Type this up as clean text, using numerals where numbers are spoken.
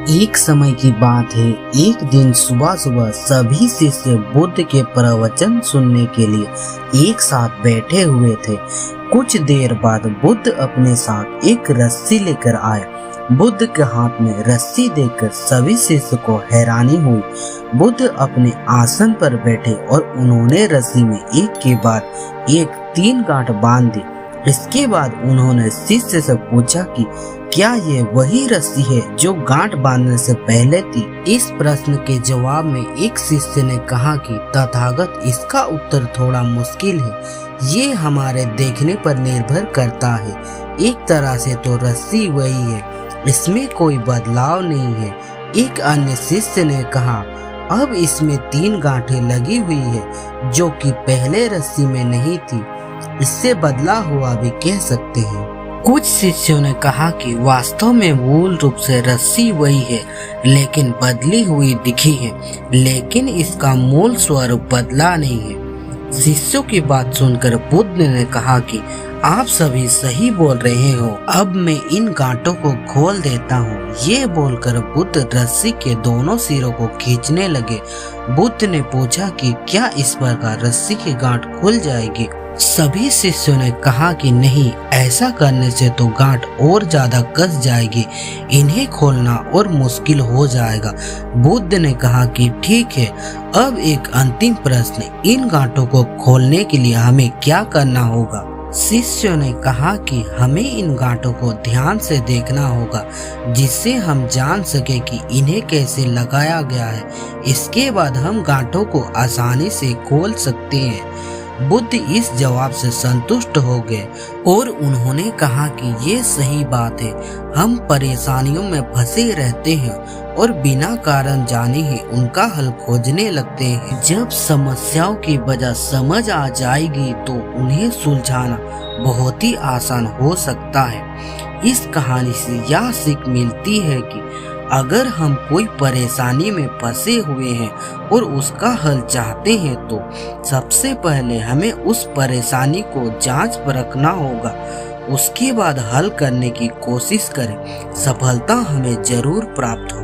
एक समय की बात है। एक दिन सुबह सुबह सभी शिष्य बुद्ध के प्रवचन सुनने के लिए एक साथ बैठे हुए थे। कुछ देर बाद बुद्ध अपने साथ एक रस्सी लेकर आए। बुद्ध के हाथ में रस्सी देखकर सभी शिष्य को हैरानी हुई। बुद्ध अपने आसन पर बैठे और उन्होंने रस्सी में एक के बाद एक 3 गांठ बांध दी। इसके बाद उन्होंने शिष्य से पूछा कि क्या ये वही रस्सी है जो गांठ बांधने से पहले थी। इस प्रश्न के जवाब में एक शिष्य ने कहा कि तथागत, इसका उत्तर थोड़ा मुश्किल है। ये हमारे देखने पर निर्भर करता है। एक तरह से तो रस्सी वही है, इसमें कोई बदलाव नहीं है। एक अन्य शिष्य ने कहा, अब इसमें 3 गांठें लगी हुई है जो कि पहले रस्सी में नहीं थी। इससे बदला हुआ भी कह सकते हैं। कुछ शिष्यों ने कहा कि वास्तव में मूल रूप से रस्सी वही है, लेकिन बदली हुई दिखी है, लेकिन इसका मूल स्वरूप बदला नहीं है। शिष्यों की बात सुनकर बुद्ध ने कहा कि आप सभी सही बोल रहे हो, अब मैं इन गांठों को खोल देता हूँ। ये बोलकर बुद्ध रस्सी के दोनों सिरों को खींचने लगे। बुद्ध ने पूछा कि क्या इस प्रकार रस्सी की गांठ खुल जाएगी। सभी शिष्यों ने कहा कि नहीं, ऐसा करने से तो गांठ और ज्यादा कस जाएगी, इन्हें खोलना और मुश्किल हो जाएगा। बुद्ध ने कहा कि ठीक है, अब एक अंतिम प्रश्न, इन गांठों को खोलने के लिए हमें क्या करना होगा। शिष्यों ने कहा कि हमें इन गांठों को ध्यान से देखना होगा, जिससे हम जान सके कि इन्हें कैसे लगाया गया है। इसके बाद हम गांठों को आसानी से खोल सकते हैं। बुद्ध इस जवाब से संतुष्ट हो गए और उन्होंने कहा कि ये सही बात है। हम परेशानियों में फंसे रहते हैं और बिना कारण जाने ही उनका हल खोजने लगते हैं। जब समस्याओं की वजह समझ आ जाएगी तो उन्हें सुलझाना बहुत ही आसान हो सकता है। इस कहानी से यह सीख मिलती है कि अगर हम कोई परेशानी में फंसे हुए हैं और उसका हल चाहते हैं तो सबसे पहले हमें उस परेशानी को जांच परखना होगा। उसके बाद हल करने की कोशिश करें। सफलता हमें जरूर प्राप्त हो।